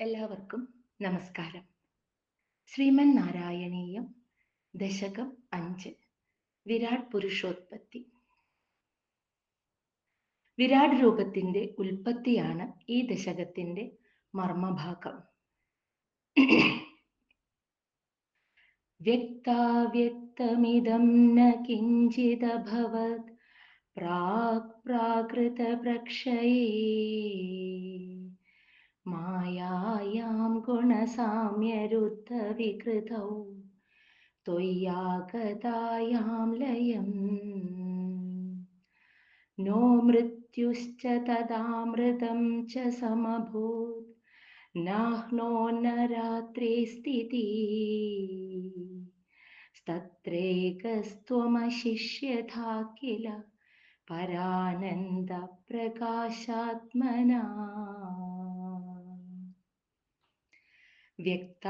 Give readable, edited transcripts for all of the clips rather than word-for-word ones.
എല്ലാവർക്കും നമസ്കാരം. ശ്രീമൻ നാരായണീയം ദശകം 5 വിരാട് പുരുഷോത്പത്തി. വിരാട് രൂപത്തിന്റെ ഉൽപ്പത്തിയാണ് ഈ ദശകത്തിന്റെ മർമ്മഭാഗം. വ്യക്താവ്യക്തമിദം ന കിഞ്ചിദഭവത് പ്രാക് പ്രാകൃത പ്രക്ഷയേ മായായാം ഗുണസാമ്യരുദ്ധ വികൃതൗ ത്വയ്യാഗതായാം ലയം നോ മൃത്യുശ്ച തദാമൃതം ച സമഭൂത് നാഹ്നോ ന രാത്രേ സ്ഥിതി തത്രേകസ്ത്വമശിഷ്യഥാ കില പരാനന്ദ പ്രകാശാത്മനാ. വ്യക്ത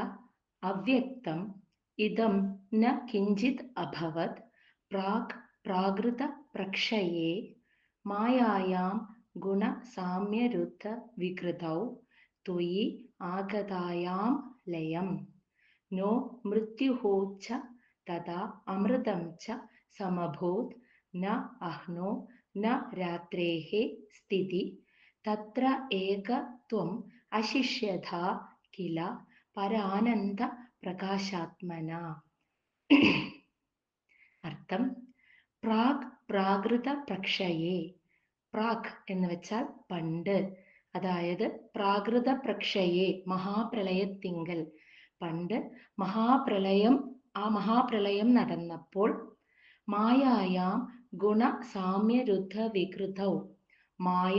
അവ്യക്തം ഇദം ന കിഞ്ചിത് അഭവത് പ്രാക് പ്രാകൃത പ്രക്ഷയേ മായായാം ഗുണ സാമ്യരുദ്ധ വികൃതൗ ത്വയി ആഗതായാം ലയം നോ മൃത്യുഃ ച തദാ അമൃതം ച സമഭൂത് ന അഹ്നോ ന രാത്രേഃ സ്ഥിതി തത്ര ഏക ത്വം അശിഷ്യഥാ കില പരാനന്ദ പ്രകാശാത്മന. അർത്ഥം: പ്രാക് പ്രാകൃത പ്രക്ഷയേ. പ്രാക് എന്ന് വെച്ചാൽ പണ്ട്, അതായത് പ്രാകൃത പ്രക്ഷയേ മഹാപ്രളയത്തിങ്കൽ. പണ്ട് മഹാപ്രളയം നടന്നപ്പോൾ മായായാം ഗുണ സാമ്യരുദ്ധ വികൃതൗ, മായ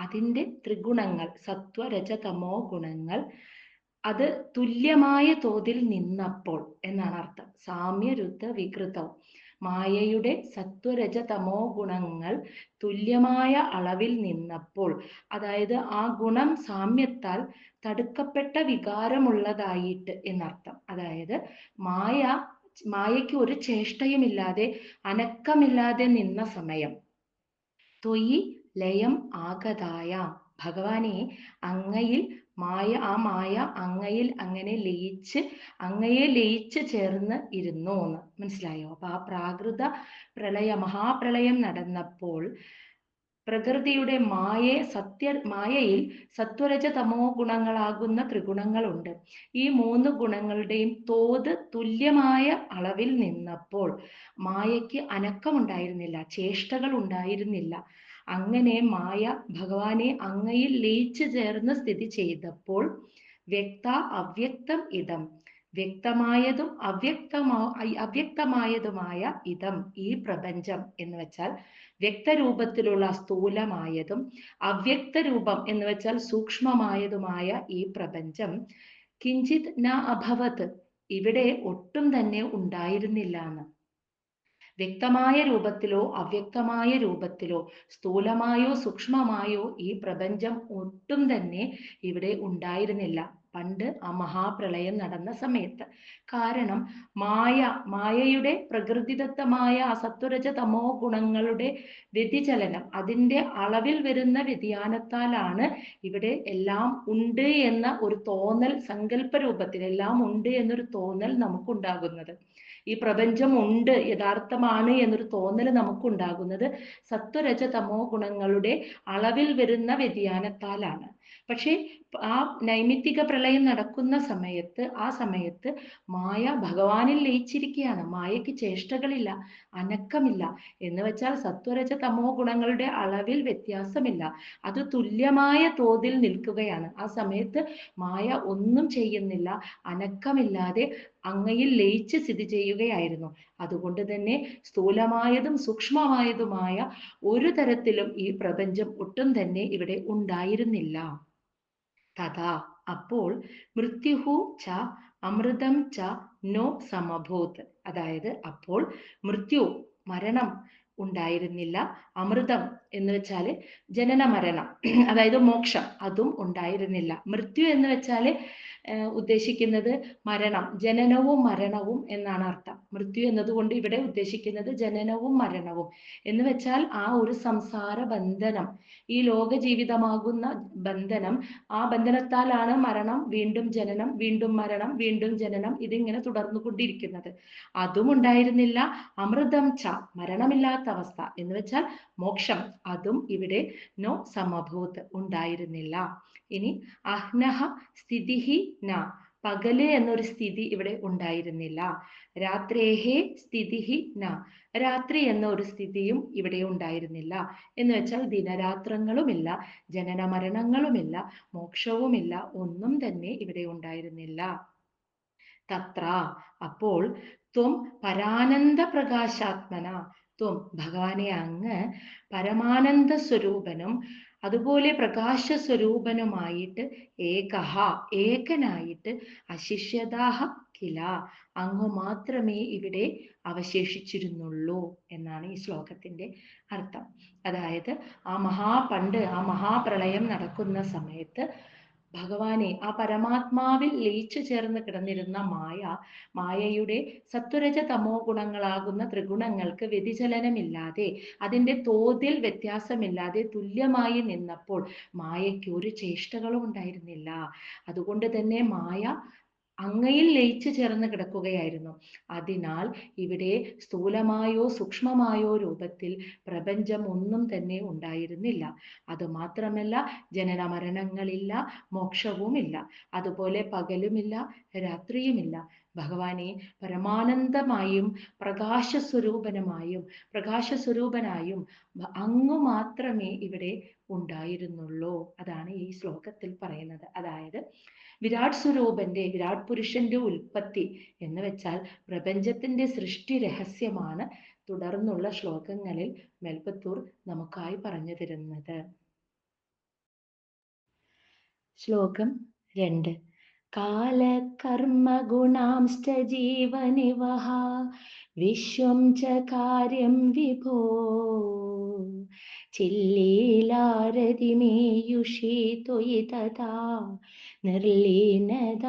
അതിൻ്റെ ത്രിഗുണങ്ങൾ സത്വരജതമോ ഗുണങ്ങൾ അത് തുല്യമായ തോതിൽ നിന്നപ്പോൾ എന്നാണ് അർത്ഥം. സാമ്യരുദ്ധ വികൃതൗ, മായയുടെ സത്വരജതമോ ഗുണങ്ങൾ തുല്യമായ അളവിൽ നിന്നപ്പോൾ, അതായത് ആ ഗുണം സാമ്യത്താൽ തടുക്കപ്പെട്ട വികാരമുള്ളതായിട്ട് എന്നർത്ഥം. അതായത് മായയ്ക്ക് ഒരു ചേഷ്ടയുമില്ലാതെ അനക്കമില്ലാതെ നിന്ന സമയം. ത്വയി ലയം ആഗതായ, ഭഗവാനെ അങ്ങയിൽ ആ മായ അങ്ങയിൽ അങ്ങനെ അങ്ങയെ ലയിച്ച് ചേർന്ന് ഇരുന്നു എന്ന് മനസ്സിലായോ? അപ്പൊ ആ മഹാപ്രളയം നടന്നപ്പോൾ പ്രകൃതിയുടെ മായയിൽ സത്വരജ തമോ ഗുണങ്ങളാകുന്ന ത്രിഗുണങ്ങളുണ്ട്. ഈ 3 ഗുണങ്ങളുടെയും തോത് തുല്യമായ അളവിൽ നിന്നപ്പോൾ മായയ്ക്ക് അനക്കമുണ്ടായിരുന്നില്ല, ചേഷ്ടകൾ ഉണ്ടായിരുന്നില്ല. അങ്ങനെ മായ ഭഗവാനെ അങ്ങയിൽ ലയിച്ചു ചേർന്ന് സ്ഥിതി ചെയ്തപ്പോൾ വ്യക്ത അവ്യക്തം ഇതം, വ്യക്തമായതും അവ്യക്തമായതുമായ ഇതം ഈ പ്രപഞ്ചം എന്ന് വെച്ചാൽ വ്യക്തരൂപത്തിലുള്ള സ്ഥൂലമായതും അവ്യക്ത രൂപം എന്ന് വെച്ചാൽ സൂക്ഷ്മമായതുമായ ഈ പ്രപഞ്ചം കിഞ്ചിത് ന അഭവത്, ഇവിടെ ഒട്ടും തന്നെ ഉണ്ടായിരുന്നില്ല എന്ന്. വ്യക്തമായ രൂപത്തിലോ അവ്യക്തമായ രൂപത്തിലോ സ്ഥൂലമായോ സൂക്ഷ്മമായോ ഈ പ്രപഞ്ചം ഒട്ടും തന്നെ ഇവിടെ ഉണ്ടായിരുന്നില്ല പണ്ട് ആ മഹാപ്രളയം നടന്ന സമയത്ത്. കാരണം മായയുടെ പ്രകൃതിദത്തമായ ആ സത്വരജ തമോ ഗുണങ്ങളുടെ വ്യതിചലനം, അതിൻ്റെ അളവിൽ വരുന്ന വ്യതിയാനത്താലാണ് ഇവിടെ എല്ലാം ഉണ്ട് എന്ന ഒരു തോന്നൽ, സങ്കല്പ രൂപത്തിൽ എല്ലാം ഉണ്ട് എന്നൊരു തോന്നൽ നമുക്കുണ്ടാകുന്നത്. ഈ പ്രപഞ്ചം ഉണ്ട്, യഥാർത്ഥമാണ് എന്നൊരു തോന്നൽ നമുക്കുണ്ടാകുന്നത് സത്വരജ തമോ ഗുണങ്ങളുടെ അളവിൽ വരുന്ന വ്യതിയാനത്താലാണ്. പക്ഷേ ആ നൈമിത്തിക പ്രളയം നടക്കുന്ന ആ സമയത്ത് മായ ഭഗവാനിൽ ലയിച്ചിരിക്കുകയാണ്. മായയ്ക്ക് ചേഷ്ടകളില്ല, അനക്കമില്ല. എന്ന് വെച്ചാൽ സത്വരജ തമോ ഗുണങ്ങളുടെ അളവിൽ വ്യത്യാസമില്ല, അത് തുല്യമായ തോതിൽ നിൽക്കുകയാണ്. ആ സമയത്ത് മായ ഒന്നും ചെയ്യുന്നില്ല, അനക്കമില്ലാതെ അങ്ങയിൽ ലയിച്ച് സ്ഥിതി ചെയ്യുകയായിരുന്നു. അതുകൊണ്ട് തന്നെ സ്ഥൂലമായതും സൂക്ഷ്മമായതുമായ ഒരു തരത്തിലും ഈ പ്രപഞ്ചം ഒട്ടും തന്നെ ഇവിടെ ഉണ്ടായിരുന്നില്ല. തഥാ അപ്പോൾ മൃത്യുഹു ച അമൃതം ച നോ സമഭൂത്, അതായത് അപ്പോൾ മരണം ഉണ്ടായിരുന്നില്ല, അമൃതം എന്ന് വെച്ചാൽ ജനന മരണം, അതായത് മോക്ഷം, അതും ഉണ്ടായിരുന്നില്ല. മൃത്യു എന്ന് വെച്ചാൽ ഉദ്ദേശിക്കുന്നത് മരണം, ജനനവും മരണവും എന്നാണ് അർത്ഥം. മൃത്യു എന്നതുകൊണ്ട് ഇവിടെ ഉദ്ദേശിക്കുന്നത് ജനനവും മരണവും എന്ന് വെച്ചാൽ ആ ഒരു സംസാര ബന്ധനം, ഈ ലോക ജീവിതമാകുന്ന ബന്ധനം, ആ ബന്ധനത്താലാണ് മരണം, വീണ്ടും ജനനം, വീണ്ടും മരണം, വീണ്ടും ജനനം, ഇതിങ്ങനെ തുടർന്നു കൊണ്ടിരിക്കുന്നത്. അതും ഉണ്ടായിരുന്നില്ല. അമൃതം ച, മരണമില്ലാത്ത അവസ്ഥ എന്ന് വെച്ചാൽ മോക്ഷം, അതും ഇവിടെ നോ സമഭൂത്, ഉണ്ടായിരുന്നില്ല. ഇനി അഹ്നഹ സ്ഥിതിഹി ന, പകല് എന്നൊരു സ്ഥിതി ഇവിടെ ഉണ്ടായിരുന്നില്ല. രാത്രേഹേ സ്ഥിതിഹി ന, രാത്രി എന്ന ഒരു സ്ഥിതിയും ഇവിടെ ഉണ്ടായിരുന്നില്ല. എന്ന് വെച്ചാൽ ദിനരാത്രങ്ങളുമില്ല, ജനന മരണങ്ങളുമില്ല, മോക്ഷവുമില്ല, ഒന്നും തന്നെ ഇവിടെ ഉണ്ടായിരുന്നില്ല. തത്ര, അപ്പോൾ ത്വം പരാനന്ദ പ്രകാശാത്മന, ത്വം ഭഗവാനെ അങ്ങ് പരമാനന്ദ സ്വരൂപനും അതുപോലെ പ്രകാശ സ്വരൂപനുമായിട്ട് ഏകഹ, ഏകനായിട്ട് അശിഷ്യതാഹ കില, അങ്ങ് മാത്രമേ ഇവിടെ അവശേഷിച്ചിരുന്നുള്ളൂ എന്നാണ് ഈ ശ്ലോകത്തിന്റെ അർത്ഥം. അതായത് ആ മഹാപ്രളയം നടക്കുന്ന സമയത്ത് ഭഗവാനെ, ആ പരമാത്മാവിൽ ലയിച്ചു ചേർന്ന് കിടന്നിരുന്ന മായയുടെ സത്വരജ തമോ ഗുണങ്ങളാകുന്ന ത്രിഗുണങ്ങൾക്ക് വ്യതിചലനമില്ലാതെ, അതിൻ്റെ തോതിൽ വ്യത്യാസമില്ലാതെ തുല്യമായി നിന്നപ്പോൾ മായയ്ക്ക് ഒരു ചേഷ്ടകളും ഉണ്ടായിരുന്നില്ല. അതുകൊണ്ട് തന്നെ മായ അങ്ങയിൽ ലയിച്ചു ചേർന്ന് കിടക്കുകയായിരുന്നു. അതിനാൽ ഇവിടെ സ്ഥൂലമായോ സൂക്ഷ്മമായോ രൂപത്തിൽ പ്രപഞ്ചം ഒന്നും തന്നെ ഉണ്ടായിരുന്നില്ല. അതുമാത്രമല്ല, ജനന മരണങ്ങളില്ല, മോക്ഷവുമില്ല, അതുപോലെ പകലുമില്ല, രാത്രിയുമില്ല. ഭഗവാനെ പരമാനന്ദമായും പ്രകാശസ്വരൂപനായും അങ്ങ് മാത്രമേ ഇവിടെ ഉണ്ടായിരുന്നുള്ളൂ. അതാണ് ഈ ശ്ലോകത്തിൽ പറയുന്നത്. അതായത് വിരാട് വിരാട് പുരുഷന്റെ ഉൽപ്പത്തി എന്ന് വെച്ചാൽ പ്രപഞ്ചത്തിന്റെ സൃഷ്ടി രഹസ്യമാണ് തുടർന്നുള്ള ശ്ലോകങ്ങളിൽ മേൽപ്പത്തൂർ നമുക്കായി പറഞ്ഞു തരുന്നത്. ശ്ലോകം 2. കാലകർമ്മ ഗുണാംശ്ച ജീവനിവഹ വിശ്വം ച കാര്യം വിഭോ ചില്ലീലാരതിമേയുഷി ത്വയി തഥാ നിർലീനതാമായയൂ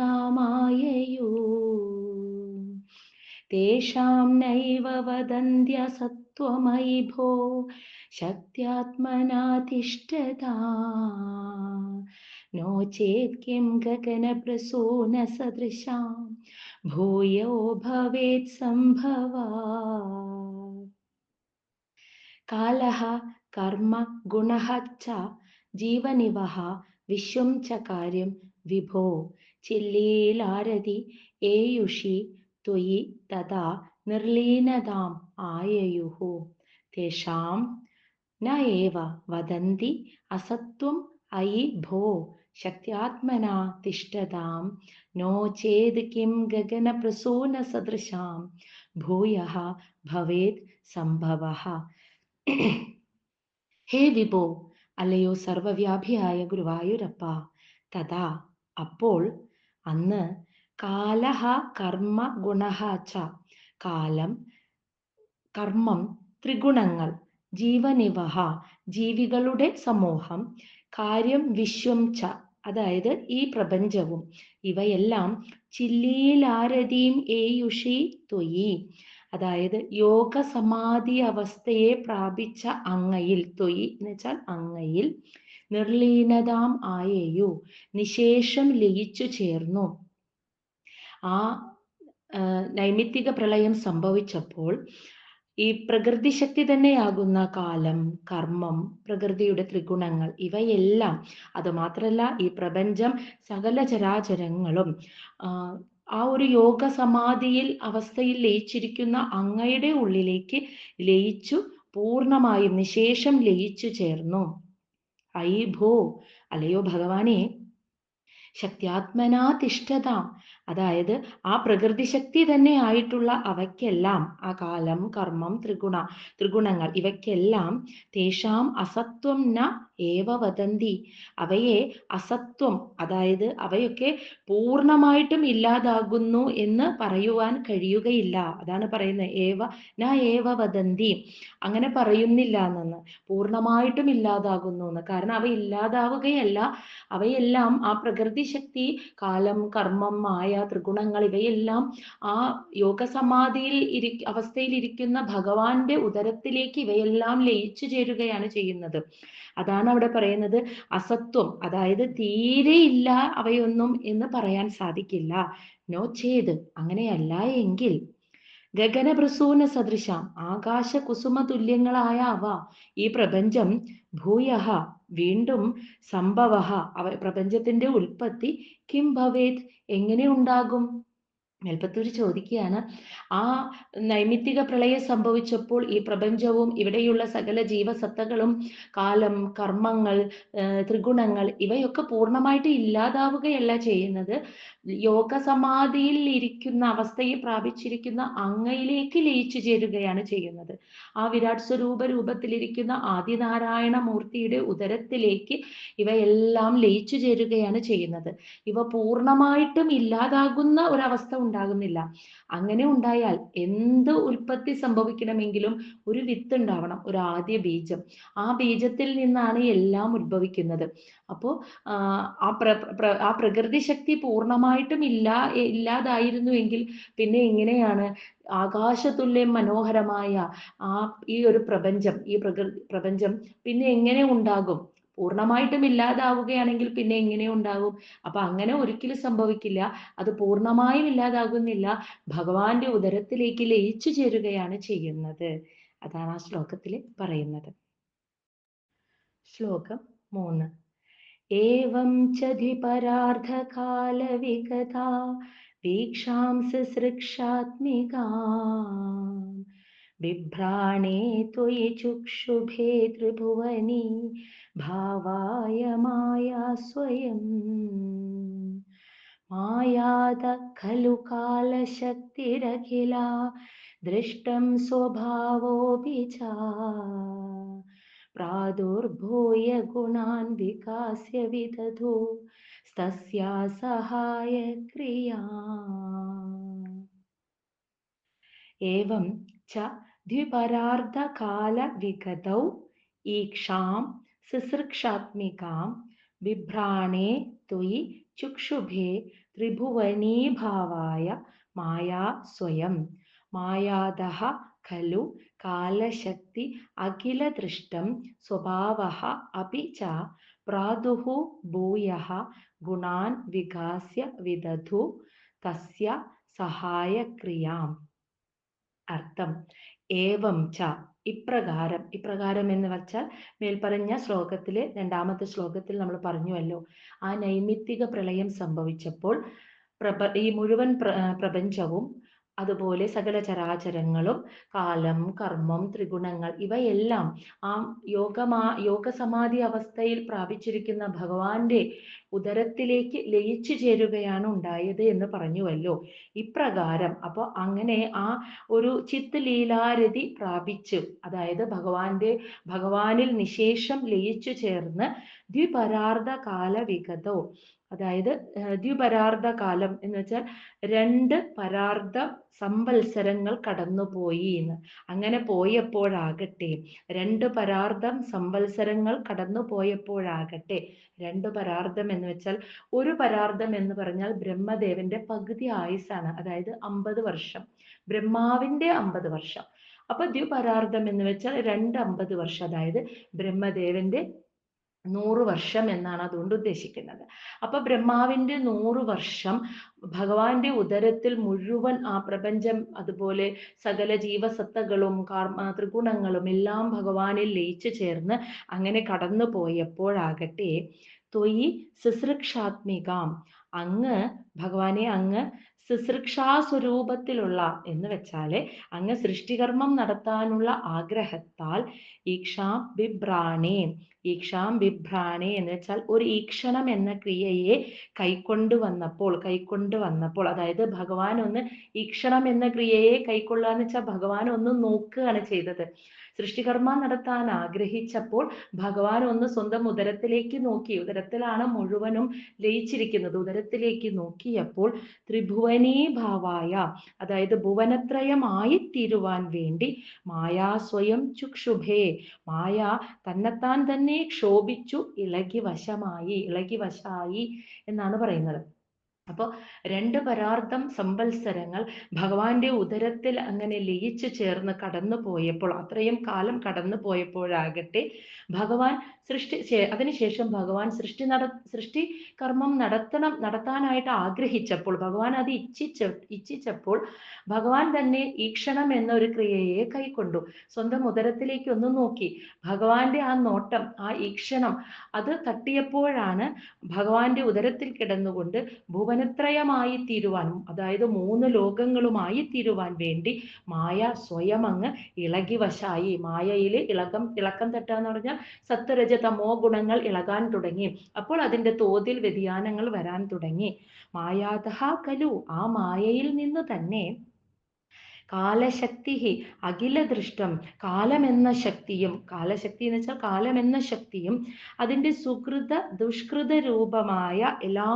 തേഷാം നൈവ വദന്ത്യസത്വമയി ഭോ ശക്ത്യാത്മനാ തിഷ്ഠതാ नो चेत् किं गगनप्रसूनसदृशां भूयो भवेत् सम्भवात्. कालः कर्म गुणः च जीवनिवः विश्वं च कार्यं विभो चिल्लीलारति एयुषि त्वयि तदा निर्लीनताम् आययुः तेषां न एव वदन्ति असत्वम् अयि भो शक्त्यात्मना तिष्ठतां नो चेत् किं गगनप्रसूनसदृशां भूयः भवेत् സംഭവഃ. ഹേ വിഭോ, അല്ലയോ സർവവ്യാപിയായ ഗുരുവായൂരപ്പ, തഥാ അപ്പോൾ, അന്ന്, കാലഹ കർമ്മ ഗുണഃ ച, കാലം, കർമ്മം, ത്രിഗുണങ്ങൾ, ജീവനിവഹ, ജീവികളുടെ സമൂഹം, കാര്യം വിശ്വം ച, അതായത് ഈ പ്രപഞ്ചവും, ഇവയെല്ലാം ചില്ലീലാരതീം ഏയുഷി ത്വയി, അതായത് യോഗ സമാധി അവസ്ഥയെ പ്രാപിച്ച അങ്ങയിൽ, ത്വയി എന്ന് വെച്ചാൽ അങ്ങയിൽ, നിർലീനതാം ആയേയു, നിശേഷം ലയിച്ചു ചേർന്നു. ആ നൈമിത്തിക പ്രളയം സംഭവിച്ചപ്പോൾ ഈ പ്രകൃതി ശക്തി തന്നെയാകുന്ന കാലം, കർമ്മം, പ്രകൃതിയുടെ ത്രിഗുണങ്ങൾ, ഇവയെല്ലാം, അത് മാത്രമല്ല ഈ പ്രപഞ്ചം സകല ചരാചരങ്ങളും ആ ഒരു യോഗ സമാധിയിൽ അവസ്ഥയിൽ ലയിച്ചിരിക്കുന്ന അങ്ങയുടെ ഉള്ളിലേക്ക് ലയിച്ചു, പൂർണ്ണമായും നിശേഷം ലയിച്ചു ചേർന്നു. ഐ ഭോ, അല്ലയോ ഭഗവാനെ, ശക്ത്യാത്മനാ തിഷ്ഠതാം, അതായത് ആ പ്രകൃതി ശക്തി തന്നെ ആയിട്ടുള്ള അവയ്ക്കെല്ലാം, ആ കാലം, കർമ്മം, ത്രിഗുണങ്ങൾ, ഇവയ്ക്കെല്ലാം തേഷാം അസത്വം ന ഏവ വദന്തി, അവയെ അസത്വം, അതായത് അവയൊക്കെ പൂർണ്ണമായിട്ടും ഇല്ലാതാകുന്നു എന്ന് പറയുവാൻ കഴിയുകയില്ല. അതാണ് പറയുന്നത് ഏവ വദന്തി, അങ്ങനെ പറയുന്നില്ല എന്നെന്ന്, പൂർണ്ണമായിട്ടും ഇല്ലാതാകുന്നു എന്ന്. കാരണം അവ ഇല്ലാതാവുകയല്ല, അവയെല്ലാം ആ പ്രകൃതി ശക്തി, കാലം, കർമ്മം, മായ, ത്രിഗുണങ്ങൾ, ഇവയെല്ലാം ആ യോഗസമാധിയിൽ അവസ്ഥയിൽ ഇരിക്കുന്ന ഭഗവാന്റെ ഉദരത്തിലേക്ക് ഇവയെല്ലാം ലയിച്ചു ചേരുകയാണ് ചെയ്യുന്നത്. അതാണ് അവിടെ പറയുന്നത് അസത്വം, അതായത് തീരെ ഇല്ല അവയൊന്നും എന്ന് പറയാൻ സാധിക്കില്ല. നോ ചേത്, അങ്ങനെയല്ല എങ്കിൽ ഗഗനഭൃസൂന സദൃശം, ആകാശ കുസുമ തുല്യങ്ങളായ അവ, ഈ പ്രപഞ്ചം, ഭൂയഃ, വീണ്ടും, സംഭവ, പ്രപഞ്ചത്തിന്റെ ഉൽപ്പത്തി, കിം ഭവേത്, എങ്ങനെ ഉണ്ടാകും? മേൽപ്പത്തൂർ ചോദിക്കുകയാണ്, ആ നൈമിത്തിക പ്രളയം സംഭവിച്ചപ്പോൾ ഈ പ്രപഞ്ചവും ഇവിടെയുള്ള സകല ജീവസത്തകളും, കാലം, കർമ്മങ്ങൾ, ത്രിഗുണങ്ങൾ, ഇവയൊക്കെ പൂർണ്ണമായിട്ട് ഇല്ലാതാവുകയല്ല ചെയ്യുന്നത്, യോഗസമാധിയിൽ ഇരിക്കുന്ന അവസ്ഥയെ പ്രാപിച്ചിരിക്കുന്ന അങ്ങയിലേക്ക് ലയിച്ചു ചേരുകയാണ് ചെയ്യുന്നത്. ആ വിരാട് സ്വരൂപ രൂപത്തിലിരിക്കുന്ന ആദിനാരായണ മൂർത്തിയുടെ ഉദരത്തിലേക്ക് ഇവയെല്ലാം ലയിച്ചു ചേരുകയാണ് ചെയ്യുന്നത്. ഇവ പൂർണ്ണമായിട്ടും ഇല്ലാതാകുന്ന ഒരവസ്ഥ ഉണ്ടാകുന്നില്ല. അങ്ങനെ ഉണ്ടായാൽ എന്ത് ഉൽപ്പത്തി സംഭവിക്കണമെങ്കിലും ഒരു വിത്ത് ഉണ്ടാവണം, ഒരു ആദ്യ ബീജം. ആ ബീജത്തിൽ നിന്നാണ് എല്ലാം ഉത്ഭവിക്കുന്നത്. അപ്പോൾ ആ പ്രകൃതി ശക്തി പൂർണ്ണമായിട്ടും ഇല്ലാതായിരുന്നുവെങ്കിൽ പിന്നെ എങ്ങനെയാണ് ആകാശതുല്യം മനോഹരമായ ഈ ഒരു പ്രപഞ്ചം, ഈ പ്രപഞ്ചം പിന്നെ എങ്ങനെ ഉണ്ടാകും? പൂർണ്ണമായിട്ടും ഇല്ലാതാവുകയാണെങ്കിൽ പിന്നെ എങ്ങനെ ഉണ്ടാകും? അപ്പൊ അങ്ങനെ ഒരിക്കലും സംഭവിക്കില്ല. അത് പൂർണ്ണമായും ഇല്ലാതാകുന്നില്ല, ഭഗവാന്റെ ഉദരത്തിലേക്ക് ലയിച്ചു ചേരുകയാണ് ചെയ്യുന്നത്. അതാണ് ആ ശ്ലോകത്തിൽ പറയുന്നത്. ശ്ലോകം 3. ഏവം ചധിപരാർദ്ധകാലവികഥാ വീക്ഷാം സൃക്ഷാത്മികാ बिभ्राणे त्वयि चुक्षुभे त्रिभुवनी भावाय माया स्वयं मायाद खलु कालशक्तिरखिला दृष्टं स्वभावोऽपि च प्रादुर्भूय गुणान् विकास्य विदधो तस्या सहायक्रिया एवं च द्विपरार्धकालविगतौ ईक्षां ससृक्षात्मिकां बिभ्राणे त्वयि चुक्षुभे त्रिभुवनीभावाय माया स्वयं मायादः खलु कालशक्ति अखिलदृष्टं स्वभावः अपि च प्रादुः भूयः गुणान् विकास्य विदधु तस्य सहायक्रियाम्. അർത്ഥം, ഏവം ച, ഇപ്രകാരം. ഇപ്രകാരം എന്ന് വെച്ചാൽ മേൽപ്പറഞ്ഞ ശ്ലോകത്തില്, രണ്ടാമത്തെ ശ്ലോകത്തിൽ നമ്മൾ പറഞ്ഞുവല്ലോ, ആ നൈമിത്തിക പ്രളയം സംഭവിച്ചപ്പോൾ ഈ മുഴുവൻ പ്രപഞ്ചവും, അതുപോലെ സകല ചരാചരങ്ങളും, കാലം, കർമ്മം, ത്രിഗുണങ്ങൾ, ഇവയെല്ലാം ആ യോഗസമാധി അവസ്ഥയിൽ പ്രാപിച്ചിരിക്കുന്ന ഭഗവാന്റെ ഉദരത്തിലേക്ക് ലയിച്ചു ചേരുകയാണ് ഉണ്ടായത് എന്ന് പറഞ്ഞുവല്ലോ. ഇപ്രകാരം, അപ്പോൾ അങ്ങനെ ആ ഒരു ചിത്ത് ലീലാരതി പ്രാപിച്ചു, അതായത് ഭഗവാനിൽ നിശേഷം ലയിച്ചു ചേർന്ന് ദ്വിപരാർദ്ധ കാലവിഗതോ, അതായത് ദ്വിപരാർദ്ധ കാലം എന്ന് വെച്ചാൽ 2 പരാർദ്ധ സംവത്സരങ്ങൾ കടന്നുപോയി എന്ന്. അങ്ങനെ പോയപ്പോഴാകട്ടെ, 2 പരാർദ്ധം സംവത്സരങ്ങൾ കടന്നു പോയപ്പോഴാകട്ടെ, 2 പരാർദ്ധം എന്ന് വെച്ചാൽ, ഒരു പരാർദ്ധം എന്ന് പറഞ്ഞാൽ ബ്രഹ്മദേവന്റെ പകുതി ആയുസാണ്, അതായത് 50 വർഷം, ബ്രഹ്മാവിന്റെ 50 വർഷം. അപ്പൊ ദ്വിപരാർദ്ധം എന്ന് വെച്ചാൽ 250 വർഷം, അതായത് ബ്രഹ്മദേവന്റെ 100 വർഷം എന്നാണ് അതുകൊണ്ട് ഉദ്ദേശിക്കുന്നത്. അപ്പൊ ബ്രഹ്മാവിന്റെ 100 വർഷം ഭഗവാന്റെ ഉദരത്തിൽ മുഴുവൻ ആ പ്രപഞ്ചം, അതുപോലെ സകല ജീവസത്തകളും ത്രിഗുണങ്ങളും എല്ലാം ഭഗവാനിൽ ലയിച്ചു ചേർന്ന് അങ്ങനെ കടന്നു പോയപ്പോഴാകട്ടെ, ത്വയി ശുശ്രൂഷാത്മികാം, അങ്ങ് ഭഗവാനെ അങ്ങ് ശുശ്രൂഷാസ്വരൂപത്തിലുള്ള എന്ന് വെച്ചാല് അങ്ങ് സൃഷ്ടികർമ്മം നടത്താനുള്ള ആഗ്രഹത്താൽ ഈക്ഷാം ബിഭ്രാണേ എന്ന് വെച്ചാൽ ഒരു ഈക്ഷണം എന്ന ക്രിയയെ കൈക്കൊണ്ടുവന്നപ്പോൾ അതായത് ഭഗവാൻ ഒന്ന് ഈക്ഷണം എന്ന ക്രിയയെ കൈക്കൊള്ളുക എന്ന് വെച്ചാൽ ഭഗവാൻ ഒന്ന് നോക്കുകയാണ് ചെയ്തത്. സൃഷ്ടികർമ്മം നടത്താൻ ആഗ്രഹിച്ചപ്പോൾ ഭഗവാൻ ഒന്ന് സ്വന്തം ഉദരത്തിലേക്ക് നോക്കി. ഉദരത്തിലാണ് മുഴുവനും ലയിച്ചിരിക്കുന്നത്. ഉദരത്തിലേക്ക് നോക്കിയപ്പോൾ ത്രിഭുവനീഭാവായ, അതായത് ഭുവനത്രയമായി തീരുവാൻ വേണ്ടി മായാ സ്വയം ചുക്ഷുഭേ, മായ തന്നെത്താൻ തന്നെ ക്ഷോഭിച്ചു ഇളകി വശായി എന്നാണ് പറയുന്നത്. അപ്പോൾ 2 പരാർത്ഥം സംവത്സരങ്ങൾ ഭഗവാന്റെ ഉദരത്തിൽ അങ്ങനെ ലയിച്ചു ചേർന്ന് കടന്നു പോയപ്പോൾ, അത്രയും കാലം കടന്നു പോയപ്പോഴാകട്ടെ ഭഗവാൻ അതിനുശേഷം ഭഗവാൻ സൃഷ്ടി കർമ്മം നടത്താനായിട്ട് ആഗ്രഹിച്ചപ്പോൾ, ഭഗവാൻ അത് ഇച്ഛിച്ചപ്പോൾ ഭഗവാൻ തന്നെ ഈക്ഷണം എന്നൊരു ക്രിയയെ കൈക്കൊണ്ടു. സ്വന്തം ഉദരത്തിലേക്ക് ഒന്ന് നോക്കി. ഭഗവാന്റെ ആ നോട്ടം, ആ ഈക്ഷണം അത് തട്ടിയപ്പോഴാണ് ഭഗവാന്റെ ഉദരത്തിൽ കിടന്നുകൊണ്ട് ഭുവനത്രയമായി തീരുവാനും, അതായത് 3 ലോകങ്ങളുമായി തീരുവാൻ വേണ്ടി മായ സ്വയം അങ്ങ് ഇളകി വശായി. മായയിൽ ഇളക്കം തട്ടുക എന്ന് പറഞ്ഞാൽ സത്വരജ തമോ ഗുണങ്ങൾ ഇളകാൻ തുടങ്ങി. അപ്പോൾ അതിന്റെ തോതിൽ വ്യതിയാനങ്ങൾ വരാൻ തുടങ്ങി. മായാതഃ ഖലു, ആ മായയിൽ നിന്ന് തന്നെ കാലശക്തി അഖിലദൃഷ്ടം, കാലമെന്ന ശക്തിയും, കാലശക്തി എന്ന് വെച്ചാൽ കാലമെന്ന ശക്തിയും അതിൻ്റെ ദുഷ്കൃത രൂപമായ എല്ലാ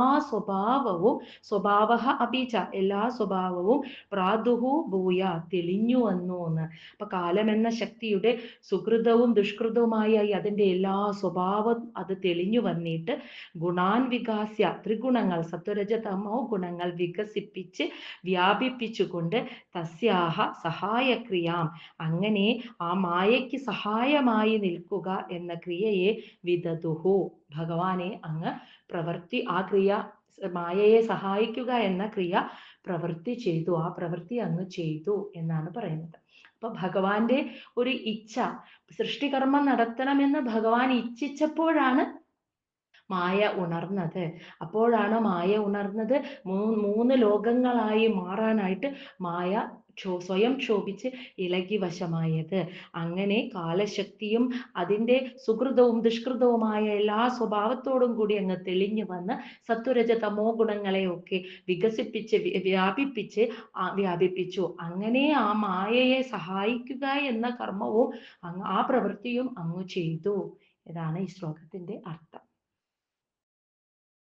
എല്ലാ സ്വഭാവവും പ്രാദുഹു ഭൂയ തെളിഞ്ഞു വന്നു എന്ന്. അപ്പൊ കാലമെന്ന ശക്തിയുടെ സുകൃതവും ദുഷ്കൃതവുമായ അതിൻ്റെ എല്ലാ സ്വഭാവം അത് തെളിഞ്ഞു വന്നിട്ട് ഗുണാൻ വികാസ്യ, ത്രിഗുണങ്ങൾ സത്വരജ തമോ ഗുണങ്ങൾ വികസിപ്പിച്ച് വ്യാപിപ്പിച്ചുകൊണ്ട് തസ്യാഹ സഹായക്രിയാം, അങ്ങനെ ആ മായയ്ക്ക് സഹായമായി നിൽക്കുക എന്ന ക്രിയയെ വിദതുഹു, ഭഗവാനെ അങ്ങ് ആ ക്രിയ, മായയെ സഹായിക്കുക എന്ന ക്രിയ പ്രവൃത്തി ചെയ്തു, ആ പ്രവൃത്തി അങ്ങ് ചെയ്തു എന്നാണ് പറയുന്നത്. അപ്പൊ ഭഗവാന്റെ ഒരു ഇച്ഛ, സൃഷ്ടികർമ്മം നടത്തണമെന്ന് ഭഗവാൻ ഇച്ഛിച്ചപ്പോഴാണ് മായ ഉണർന്നത്. അപ്പോഴാണ് മായ ഉണർന്നത്. 3 ലോകങ്ങളായി മാറാനായിട്ട് മായ സ്വയം ക്ഷോഭിച്ച് ഇളകി വശമായത്. അങ്ങനെ കാലശക്തിയും അതിൻ്റെ സുകൃതവും ദുഷ്കൃതവുമായ എല്ലാ സ്വഭാവത്തോടും കൂടി അങ്ങ് തെളിഞ്ഞു വന്ന് സത്വരജ തമോ ഗുണങ്ങളെയൊക്കെ വികസിപ്പിച്ച് വ്യാപിപ്പിച്ചു. അങ്ങനെ ആ മായയെ സഹായിക്കുക എന്ന കർമ്മവും ആ പ്രവൃത്തിയും അങ്ങ് ചെയ്തു. ഇതാണ് ഈ ശ്ലോകത്തിന്റെ അർത്ഥം.